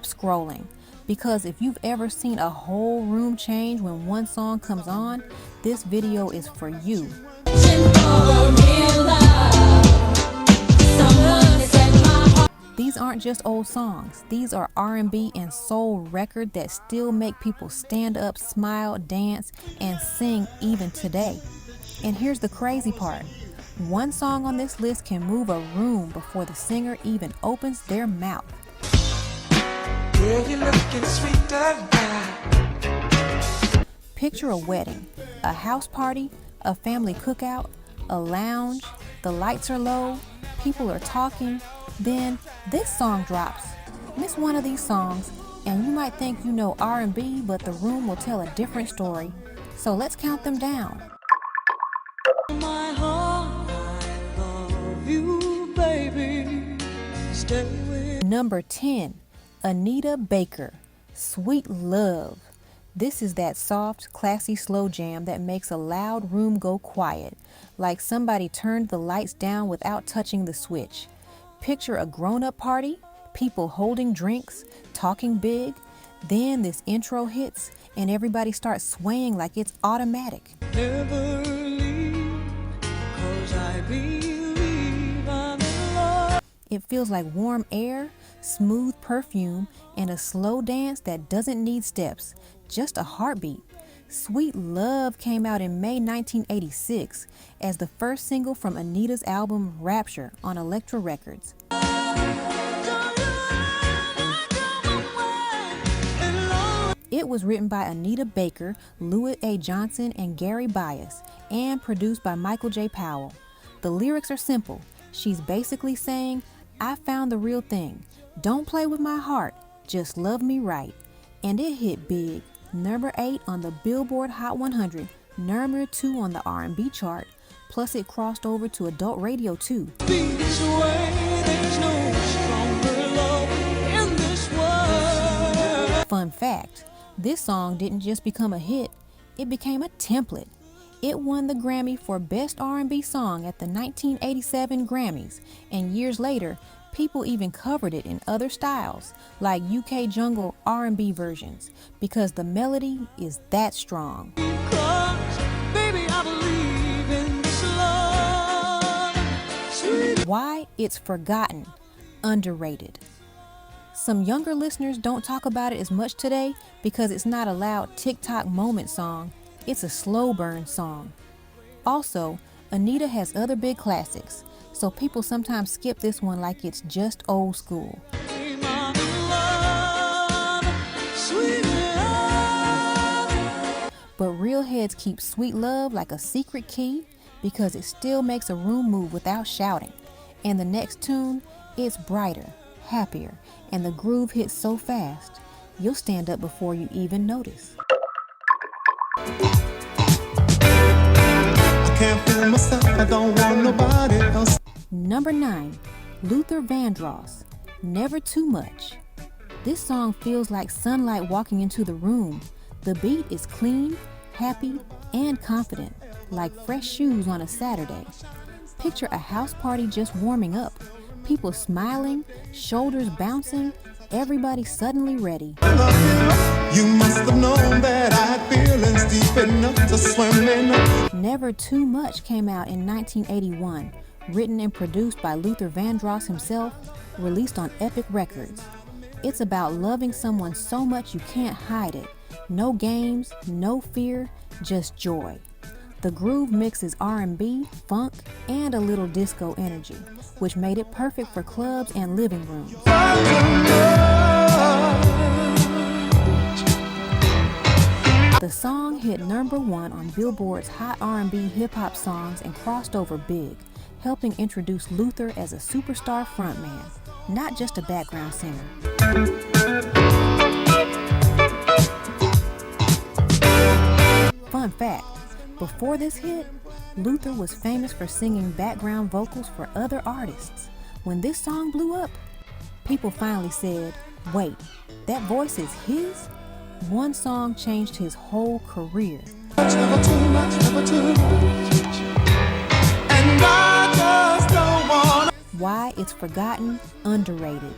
stop scrolling, because if you've ever seen a whole room change when one song comes on, this video is for you. These aren't just old songs. These are R&B and soul records that still make people stand up, smile, dance, and sing even today. And here's the crazy part. One song on this list can move a room before the singer even opens their mouth. Girl, you're looking sweet tonight. Picture a wedding, a house party, a family cookout, a lounge, the lights are low, people are talking, then this song drops. Miss one of these songs, and you might think you know R&B, but the room will tell a different story. So let's count them down. My heart, I love you, baby. Stay with Number 10, Anita Baker, Sweet Love. This is that soft, classy slow jam that makes a loud room go quiet, like somebody turned the lights down without touching the switch. Picture a grown-up party, people holding drinks, talking big. Then this intro hits and everybody starts swaying like it's automatic. never leave, 'cause I believe I'm in love. It feels like warm air, smooth perfume, and a slow dance that doesn't need steps, just a heartbeat. Sweet Love came out in May 1986 as the first single from Anita's album Rapture on Elektra Records. It was written by Anita Baker, Louis A. Johnson, and Gary Bias, and produced by Michael J. Powell. The lyrics are simple. She's basically saying, I found the real thing. Don't play with my heart, just love me right. And it hit big. Number 8 on the Billboard Hot 100, number 2 on the R&B chart, plus it crossed over to adult radio too. This way, there's no stronger love in this world. Fun fact, this song didn't just become a hit, it became a template. It won the Grammy for Best R&B Song at the 1987 Grammys, and years later, people even covered it in other styles, like UK jungle R&B versions, because the melody is that strong. Because, baby, I believe in this love. Sweet. Why? It's forgotten, underrated. Some younger listeners don't talk about it as much today because it's not a loud TikTok moment song, it's a slow burn song. Also, Anita has other big classics, so people sometimes skip this one like it's just old school. I'm in love, sweet love. But real heads keep Sweet Love like a secret key because it still makes a room move without shouting. And the next tune, it's brighter, happier, and the groove hits so fast, you'll stand up before you even notice. I can't fool myself, I don't want nobody else. Number 9, Luther Vandross, Never Too Much. This song feels like sunlight walking into the room. The beat is clean, happy, and confident, like fresh shoes on a Saturday. Picture a house party just warming up, people smiling, shoulders bouncing, everybody suddenly ready. You must have known that I had feelings deep enough to swim in. Never Too Much came out in 1981, written and produced by Luther Vandross himself, released on Epic Records. It's about loving someone so much you can't hide it. No games, no fear, just joy. The groove mixes R&B, funk, and a little disco energy, which made it perfect for clubs and living rooms. The song hit number 1 on Billboard's Hot R&B Hip-Hop Songs and crossed over big, helping introduce Luther as a superstar frontman, not just a background singer. Fun fact, before this hit, Luther was famous for singing background vocals for other artists. When this song blew up, people finally said, wait, that voice is his? One song changed his whole career. Never too much, never too much. And I just don't want. Why? It's forgotten, underrated.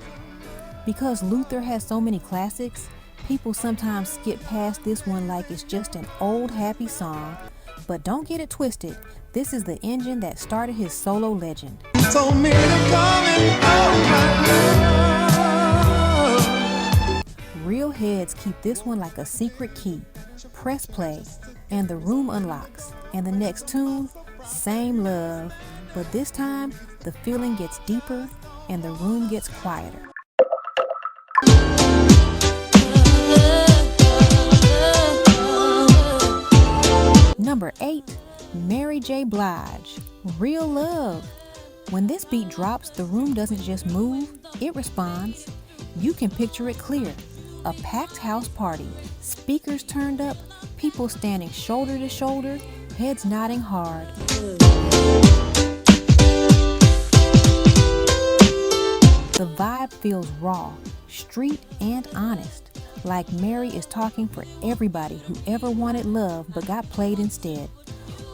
Because Luther has so many classics, people sometimes skip past this one like it's just an old happy song. But don't get it twisted, this is the engine that started his solo legend. Told me to come and oh my love. Real heads keep this one like a secret key. Press play, and the room unlocks. And the next tune, same love. But this time, the feeling gets deeper and the room gets quieter. Number 8, Mary J. Blige, Real Love. When this beat drops, the room doesn't just move, it responds. You can picture it clear. A packed house party, speakers turned up, people standing shoulder to shoulder, heads nodding hard. The vibe feels raw, street, and honest, like Mary is talking for everybody who ever wanted love but got played instead.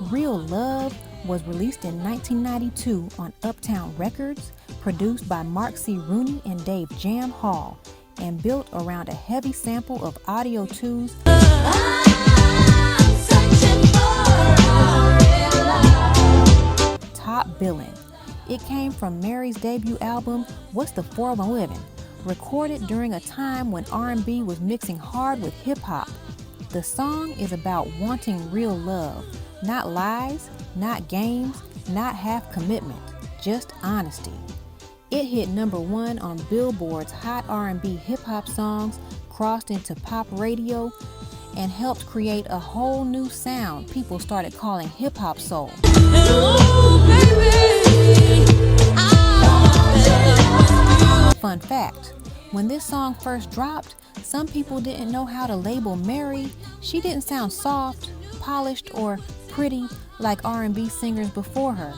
Real Love was released in 1992 on Uptown Records, produced by Mark C. Rooney and Dave Jam Hall, and built around a heavy sample of Audio 2's Top Billin'. It came from Mary's debut album, What's the 411, recorded during a time when R&B was mixing hard with hip-hop. The song is about wanting real love, not lies, not games, not half commitment, just honesty. It hit number 1 on Billboard's Hot R&B Hip-Hop Songs, crossed into pop radio, and helped create a whole new sound people started calling hip-hop soul. Fun fact, when this song first dropped, some people didn't know how to label Mary. She didn't sound soft, polished, or pretty like R&B singers before her.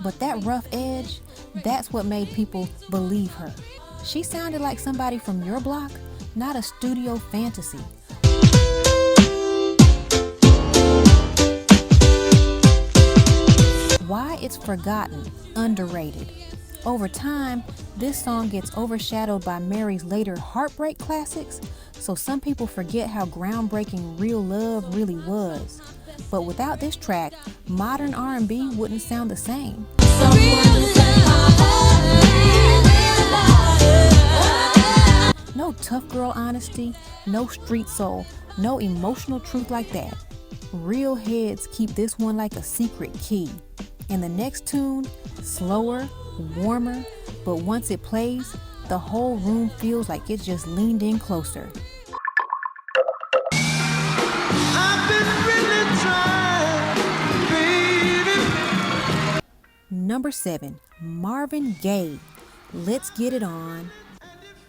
But that rough edge, that's what made people believe her. She sounded like somebody from your block, not a studio fantasy. Why it's forgotten, underrated. Over time, this song gets overshadowed by Mary's later heartbreak classics, so some people forget how groundbreaking Real Love really was. But without this track, modern R&B wouldn't sound the same. No tough girl honesty, no street soul, no emotional truth like that. Real heads keep this one like a secret key. And the next tune, slower, warmer, but once it plays, the whole room feels like it's just leaned in closer. I've been really trying, baby. Number 7, Marvin Gaye, Let's Get It On.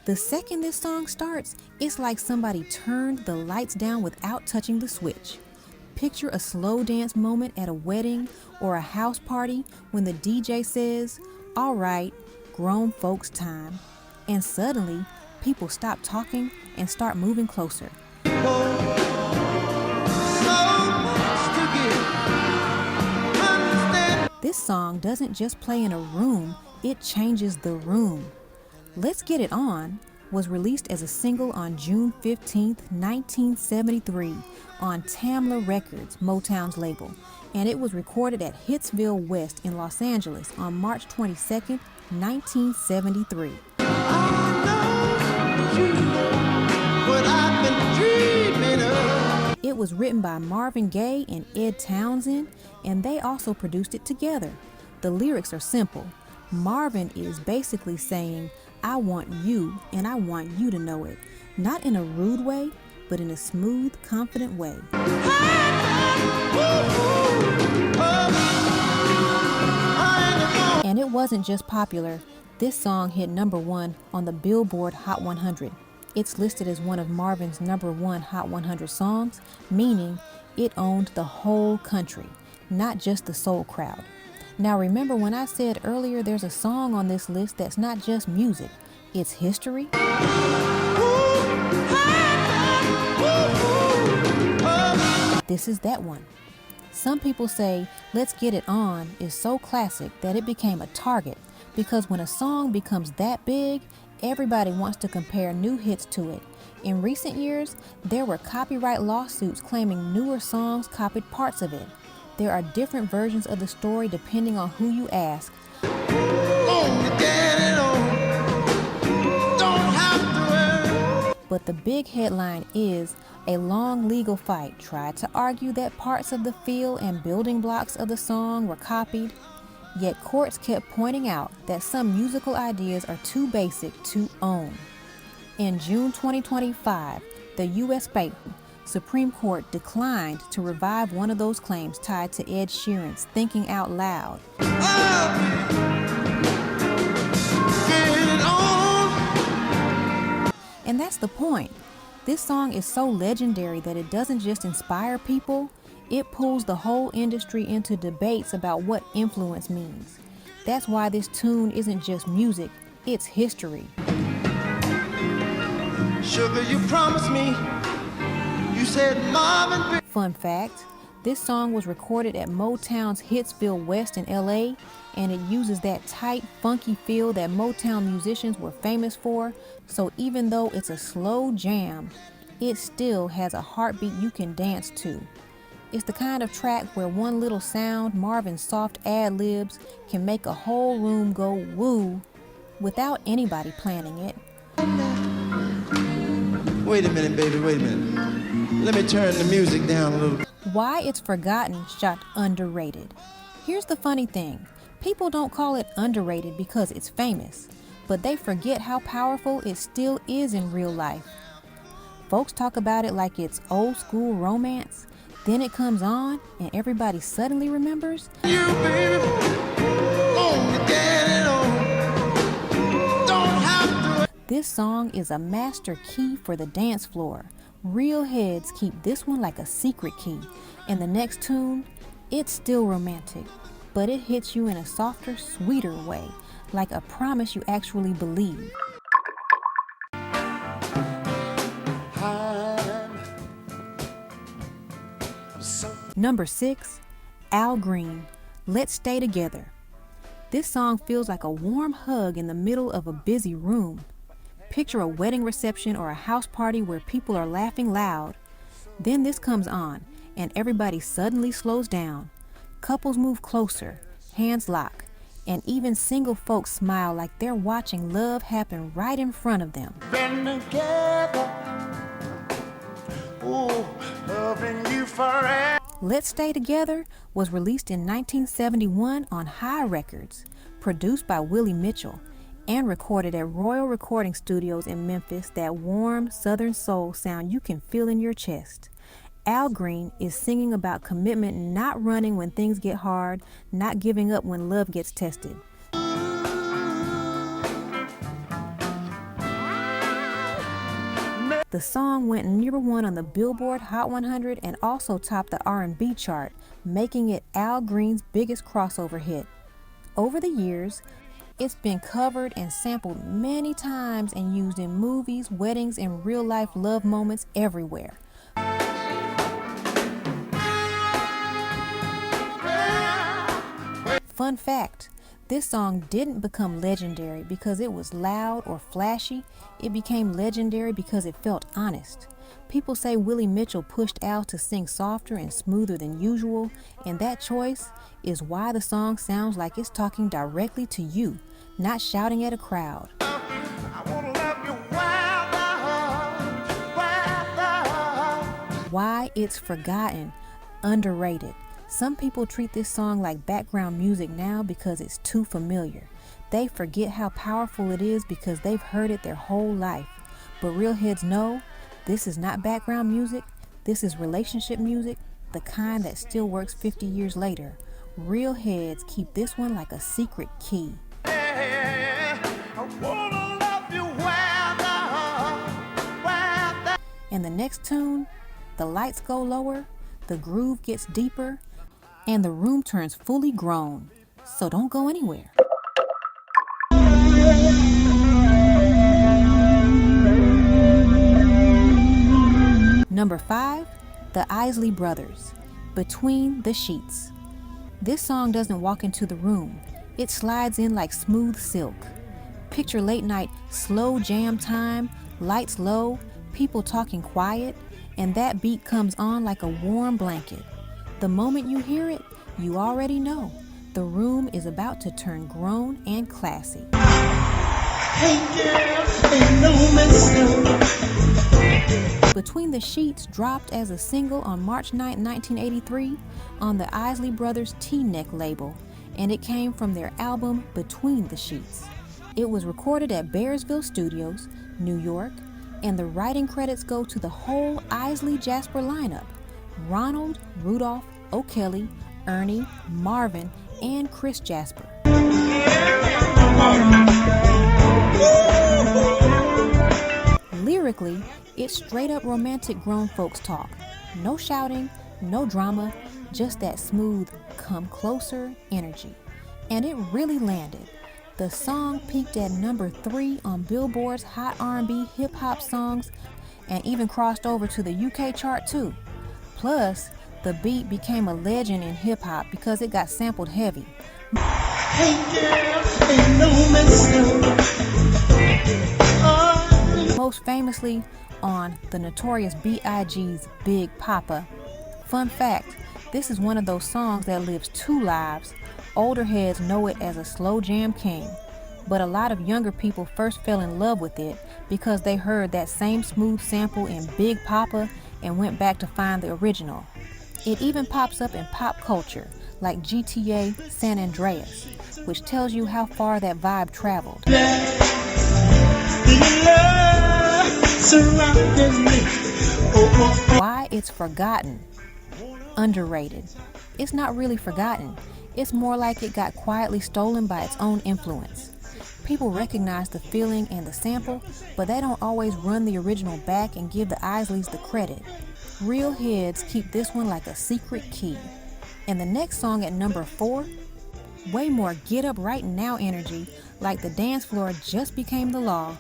The second this song starts, it's like somebody turned the lights down without touching the switch. Picture a slow dance moment at a wedding or a house party when the DJ says, "All right, grown folks time." And suddenly, people stop talking and start moving closer. This song doesn't just play in a room, it changes the room. Let's Get It On was released as a single on June 15, 1973 on Tamla Records, Motown's label, and it was recorded at Hitsville West in Los Angeles on March 22, 1973. It was written by Marvin Gaye and Ed Townsend, and they also produced it together. The lyrics are simple. Marvin is basically saying, I want you, and I want you to know it. Not in a rude way, but in a smooth, confident way. And it wasn't just popular. This song hit number 1 on the Billboard Hot 100. It's listed as one of Marvin's number 1 Hot 100 songs, meaning it owned the whole country, not just the soul crowd. Now remember when I said earlier there's a song on this list that's not just music, it's history? This is that one. Some people say Let's Get It On is so classic that it became a target because when a song becomes that big, Everybody wants to compare new hits to it. In recent years, there were copyright lawsuits claiming newer songs copied parts of it. There are different versions of the story depending on who you ask. But the big headline is a long legal fight tried to argue that parts of the feel and building blocks of the song were copied, yet courts kept pointing out that some musical ideas are too basic to own. In June 2025, the U.S. Supreme Court declined to revive one of those claims tied to Ed Sheeran's Thinking Out Loud. And that's the point. This song is so legendary that it doesn't just inspire people, it pulls the whole industry into debates about what influence means. That's why this tune isn't just music, it's history. Sugar, you promised me. You said Marvin. Fun fact, this song was recorded at Motown's Hitsville West in LA, and it uses that tight, funky feel that Motown musicians were famous for, so even though it's a slow jam, it still has a heartbeat you can dance to. It's the kind of track where one little sound, Marvin's soft ad-libs, can make a whole room go woo without anybody planning it. Wait a minute, baby, wait a minute. Let me turn the music down a little bit. Why It's Forgotten shot underrated. Here's the funny thing. People don't call it underrated because it's famous, but they forget how powerful it still is in real life. Folks talk about it like it's old school romance, then it comes on and everybody suddenly remembers. You, baby, only get it on. Don't have to. This song is a master key for the dance floor. Real heads keep this one like a secret key, and the next tune, it's still romantic, but it hits you in a softer, sweeter way, like a promise you actually believe. Number 6, Al Green, Let's Stay Together. This song feels like a warm hug in the middle of a busy room. Picture a wedding reception or a house party where people are laughing loud. Then this comes on, and everybody suddenly slows down. Couples move closer, hands lock, and even single folks smile like they're watching love happen right in front of them. Been together. Ooh, loving you forever. Let's Stay Together was released in 1971 on High Records, produced by Willie Mitchell, and recorded at Royal Recording Studios in Memphis, that warm Southern soul sound you can feel in your chest. Al Green is singing about commitment, not running when things get hard, not giving up when love gets tested. The song went #1 on the Billboard Hot 100 and also topped the R&B chart, making it Al Green's biggest crossover hit. Over the years, it's been covered and sampled many times and used in movies, weddings, and real-life love moments everywhere. Fun fact, this song didn't become legendary because it was loud or flashy. It became legendary because it felt honest. People say Willie Mitchell pushed Al to sing softer and smoother than usual, and that choice is why the song sounds like it's talking directly to you, not shouting at a crowd. Why It's Forgotten, underrated. Some people treat this song like background music now because it's too familiar. They forget how powerful it is because they've heard it their whole life. But real heads know this is not background music. This is relationship music, the kind that still works 50 years later. Real heads keep this one like a secret key. And the next tune, the lights go lower, the groove gets deeper, and the room turns fully grown. So don't go anywhere. Number 5, the Isley Brothers, Between the Sheets. This song doesn't walk into the room. It slides in like smooth silk. Picture late night slow jam time, lights low, people talking quiet, and that beat comes on like a warm blanket. The moment you hear it, you already know the room is about to turn grown and classy. Between the Sheets dropped as a single on March 9, 1983 on the Isley Brothers T-Neck label, and it came from their album Between the Sheets. It was recorded at Bearsville Studios, New York, and the writing credits go to the whole Isley Jasper lineup: Ronald, Rudolph, O'Kelly, Ernie, Marvin, and Chris Jasper. Lyrically, it's straight up romantic grown folks talk. No shouting, no drama, just that smooth, come closer energy. And it really landed. The song peaked at number 3 on Billboard's Hot R&B Hip Hop Songs and even crossed over to the UK chart too. Plus, the beat became a legend in hip hop because it got sampled heavy. Most famously on the notorious B.I.G.'s Big Papa. Fun fact, this is one of those songs that lives 2 lives. Older heads know it as a slow jam king, but a lot of younger people first fell in love with it because they heard that same smooth sample in Big Papa and went back to find the original. It even pops up in pop culture, like GTA San Andreas, which tells you how far that vibe traveled. Why it's forgotten, underrated. It's not really forgotten. It's more like it got quietly stolen by its own influence. People recognize the feeling and the sample, but they don't always run the original back and give the Isleys the credit. Real heads keep this one like a secret key. And the next song at number 4, way more get up right now energy, like the dance floor just became the law.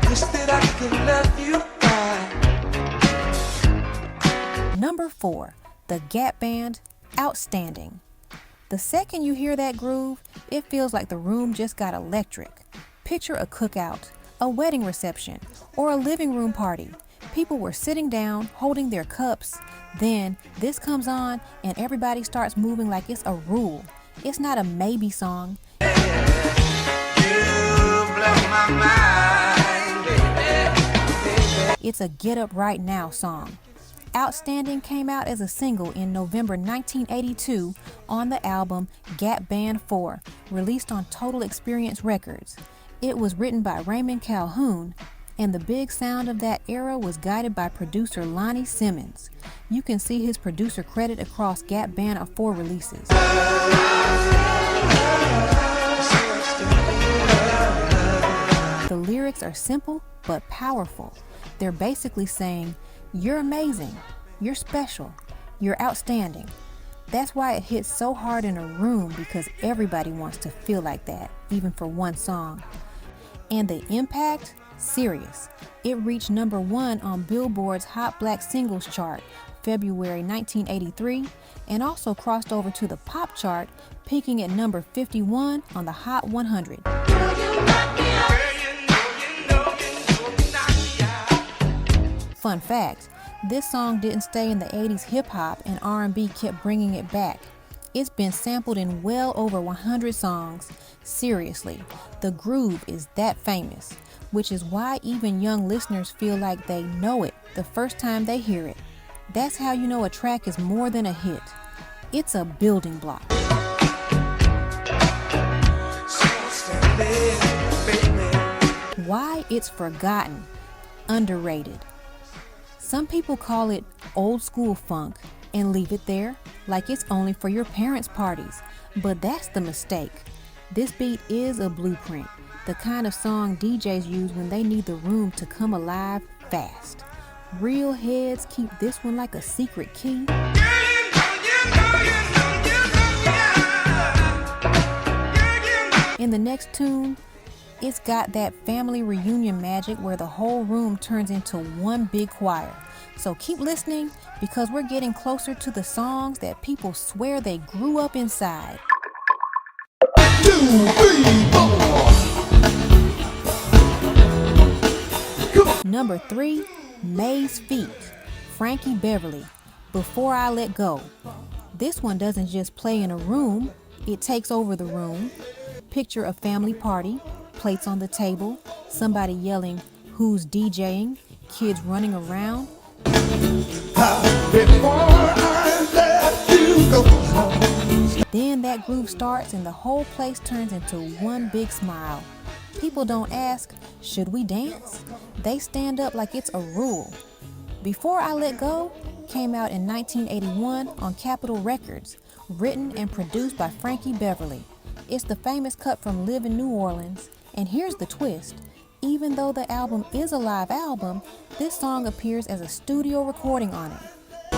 Wish that I could love you back. Number 4, the Gap Band, Outstanding. The second you hear that groove, it feels like the room just got electric. Picture a cookout, a wedding reception, or a living room party. People were sitting down, holding their cups. Then this comes on and everybody starts moving like it's a rule. It's not a maybe song. You blow my mind, baby. It's a get up right now song. Outstanding came out as a single in November 1982 on the album Gap Band 4, released on Total Experience Records. It was written by Raymond Calhoun, and the big sound of that era was guided by producer Lonnie Simmons. You can see his producer credit across Gap Band 4 releases. The lyrics are simple but powerful. They're basically saying, you're amazing, you're special, you're outstanding. That's why it hits so hard in a room, because everybody wants to feel like that, even for one song. And the impact? Serious. It reached number 1 on Billboard's Hot Black Singles chart, February 1983, and also crossed over to the pop chart, peaking at number 51 on the Hot 100. Fun fact, this song didn't stay in the 80s hip-hop, and R&B kept bringing it back. It's been sampled in well over 100 songs. Seriously, the groove is that famous, which is why even young listeners feel like they know it the first time they hear it. That's how you know a track is more than a hit. It's a building block. Why it's forgotten, underrated. Some people call it old school funk and leave it there like it's only for your parents' parties, but that's the mistake. This beat is a blueprint, the kind of song DJs use when they need the room to come alive fast. Real heads keep this one like a secret key. In the next tune, it's got that family reunion magic where the whole room turns into one big choir. So keep listening, because we're getting closer to the songs that people swear they grew up inside. 2, 3. Number 3, May's Feet, Frankie Beverly, Before I Let Go. This one doesn't just play in a room, it takes over the room. Picture a family party, plates on the table, somebody yelling, "Who's DJing?" Kids running around. Before I let you go. Then that groove starts and the whole place turns into one big smile. People don't ask, "Should we dance?" They stand up like it's a rule. Before I Let Go came out in 1981 on Capitol Records, written and produced by Frankie Beverly. It's the famous cut from Live in New Orleans, and here's the twist. Even though the album is a live album, this song appears as a studio recording on it.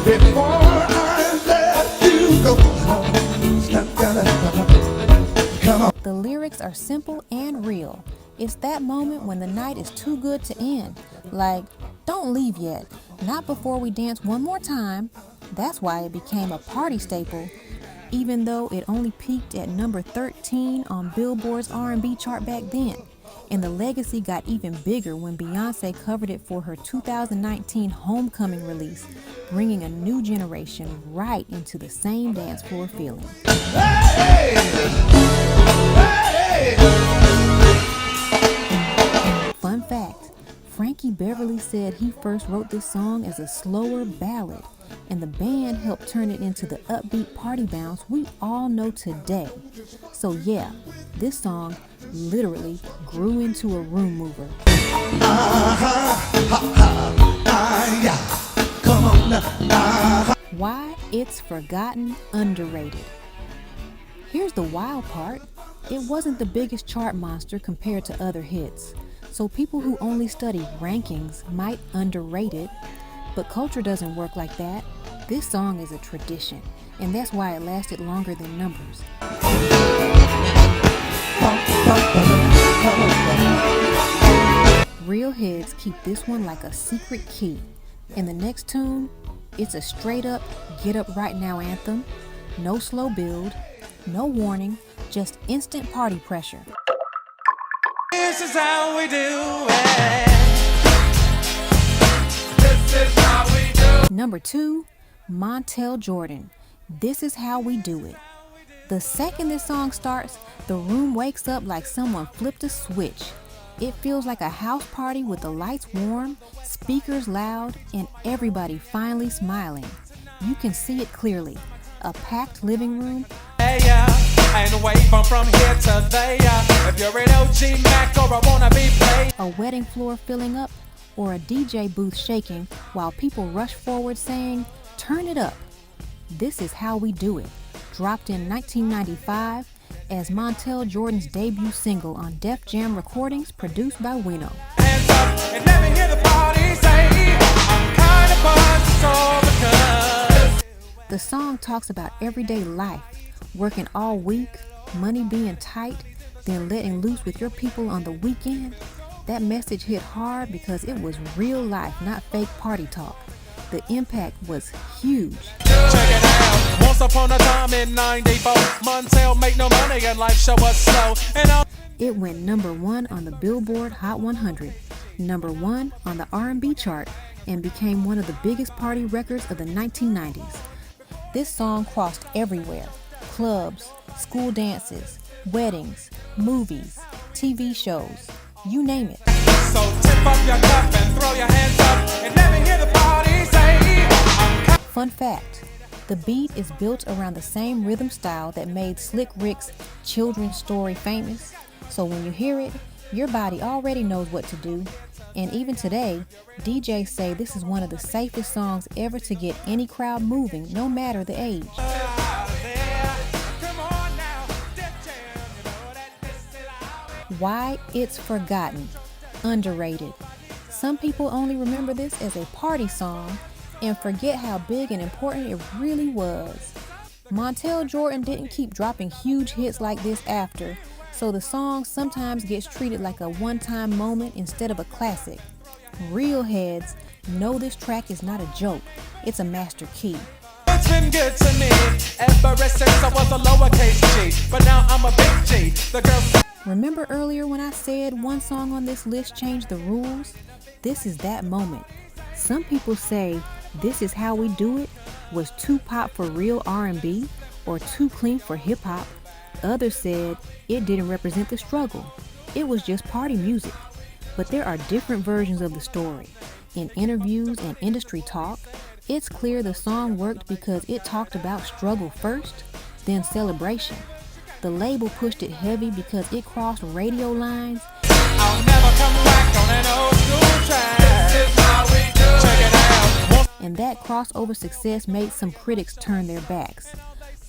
Before I let you go. Come on. The lyrics are simple and real. It's that moment when the night is too good to end. Like, don't leave yet, not before we dance one more time. That's why it became a party staple, even though it only peaked at number 13 on Billboard's R&B chart back then. And the legacy got even bigger when Beyoncé covered it for her 2019 Homecoming release, bringing a new generation right into the same dance floor feeling. Hey! Hey! Fun fact, Frankie Beverly said he first wrote this song as a slower ballad, and the band helped turn it into the upbeat party bounce we all know today. So yeah, this song literally grew into a room mover. Come on now. Why it's forgotten, underrated. Here's the wild part. It wasn't the biggest chart monster compared to other hits, so people who only study rankings might underrate it, but culture doesn't work like that. This song is a tradition, and that's why it lasted longer than numbers. Real heads keep this one like a secret key. In the next tune, it's a straight up get up right now anthem. No slow build, no warning, just instant party pressure. This is how we do it. This is how we do. Number 2, Montel Jordan, This Is How We Do It. The second this song starts, the room wakes up like someone flipped a switch. It feels like a house party with the lights warm, speakers loud, and everybody finally smiling. You can see it clearly. A packed living room, And wave from here to there. If you're an OG Mac or a wannabe play. a wedding floor filling up, or a DJ booth shaking while people rush forward saying, "Turn it up." This Is How We Do It, dropped in 1995 as Montel Jordan's debut single on Def Jam Recordings, produced by Wino. Hands up and let me hear the party say, I'm kind of buzzed, it's all because. The song talks about everyday life, working all week, money being tight, then letting loose with your people on the weekend. That message hit hard because it was real life, not fake party talk. The impact was huge. Check it out. Once upon a time in 94, Montel make no money and life show us slow. And It went number 1 on the Billboard Hot 100, number 1 on the R&B chart, and became one of the biggest party records of the 1990s. This song crossed everywhere: clubs, school dances, weddings, movies, TV shows, you name it. so tip up your cup and throw your hands up and let me hear the party say, I'm Fun fact, the beat is built around the same rhythm style that made Slick Rick's children's story famous. So when you hear it, your body already knows what to do. And even today, DJs say this is one of the safest songs ever to get any crowd moving, no matter the age. Come on now, Def Jam, you know that this is how. Why it's forgotten, underrated. Some people only remember this as a party song and forget how big and important it really was. Montel Jordan didn't keep dropping huge hits like this after, so the song sometimes gets treated like a one-time moment instead of a classic. Real heads know this track is not a joke, it's a master key. It's been good to me ever since I was a lowercase G, but now I'm a big G. The girls. Remember earlier when I said one song on this list changed the rules? This is that moment. Some people say This Is How We Do It was too pop for real R&B or too clean for hip hop. Others said it didn't represent the struggle. It was just party music. But there are different versions of the story. In interviews and industry talk, it's clear the song worked because it talked about struggle first, then celebration. The label pushed it heavy because it crossed radio lines. I'll never come back on an old school track. This is how we do it. Check it out. And that crossover success made some critics turn their backs.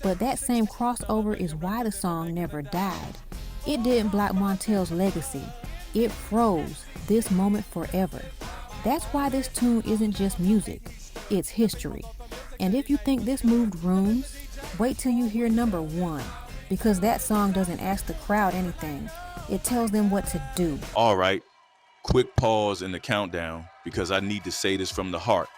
But that same crossover is why the song never died. It didn't block Montel's legacy. It froze this moment forever. That's why this tune isn't just music, it's history. And if you think this moved rooms, wait till you hear number 1, because that song doesn't ask the crowd anything. It tells them what to do. All right, quick pause in the countdown because I need to say this from the heart.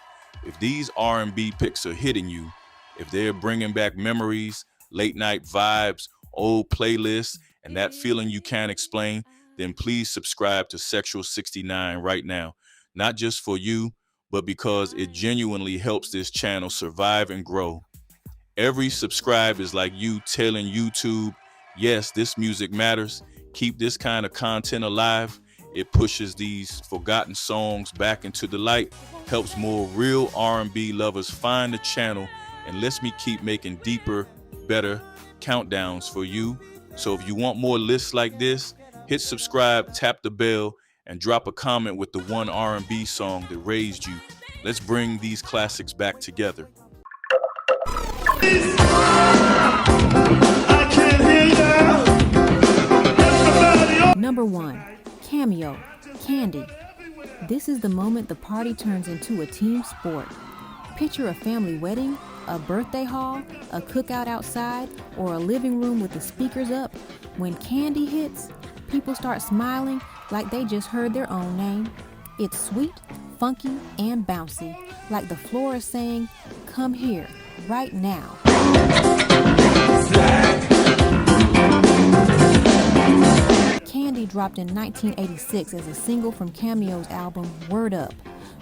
If these R&B picks are hitting you, if they're bringing back memories, late night vibes, old playlists, and that feeling you can't explain, then please subscribe to Sexual 69 right now. Not just for you, but because it genuinely helps this channel survive and grow. Every subscribe is like you telling YouTube, yes, this music matters. Keep this kind of content alive. It pushes these forgotten songs back into the light, helps more real R&B lovers find the channel, and lets me keep making deeper, better countdowns for you. So if you want more lists like this, hit subscribe, tap the bell, and drop a comment with the one R&B song that raised you. Let's bring these classics back together. Number 1, Cameo, Candy. This is the moment the party turns into a team sport. Picture a family wedding, a birthday hall, a cookout outside, or a living room with the speakers up. When Candy hits, people start smiling like they just heard their own name. It's sweet, funky, and bouncy, like the floor is saying, come here, right now. Candy dropped in 1986 as a single from Cameo's album Word Up,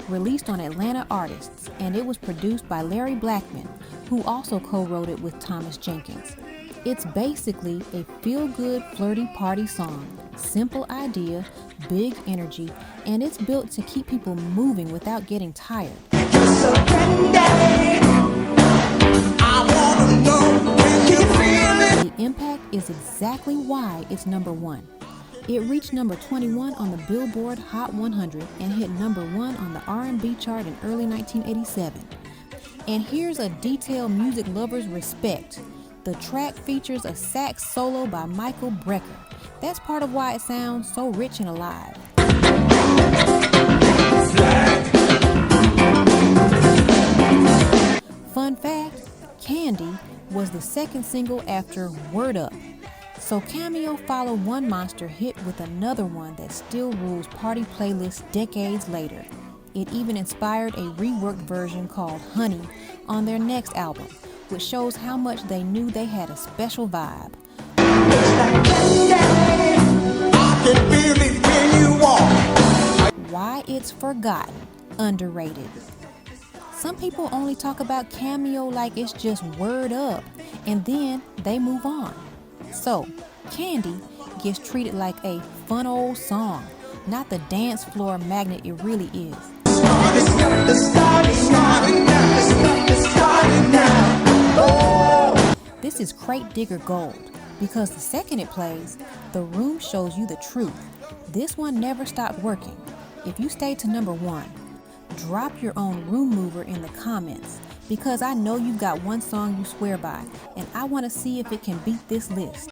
released on Atlanta Artists, and it was produced by Larry Blackman, who also co-wrote it with Thomas Jenkins. It's basically a feel-good, flirty party song. Simple idea, big energy, and it's built to keep people moving without getting tired. The impact is exactly why it's number 1. It reached number 21 on the Billboard Hot 100 and hit number 1 on the R&B chart in early 1987. And here's a detail music lovers respect. The track features a sax solo by Michael Brecker. That's part of why it sounds so rich and alive. Fun fact, Candy was the second single after Word Up. So Cameo followed one monster hit with another one that still rules party playlists decades later. It even inspired a reworked version called Honey on their next album, which shows how much they knew they had a special vibe. Why it's forgotten, underrated. Some people only talk about Cameo like it's just Word Up, and then they move on. So, Candy gets treated like a fun old song, not the dance floor magnet it really is. This is Crate Digger Gold, because the second it plays, the room shows you the truth. This one never stopped working. If you stay to number 1, drop your own room mover in the comments, because I know you've got one song you swear by, and I want to see if it can beat this list.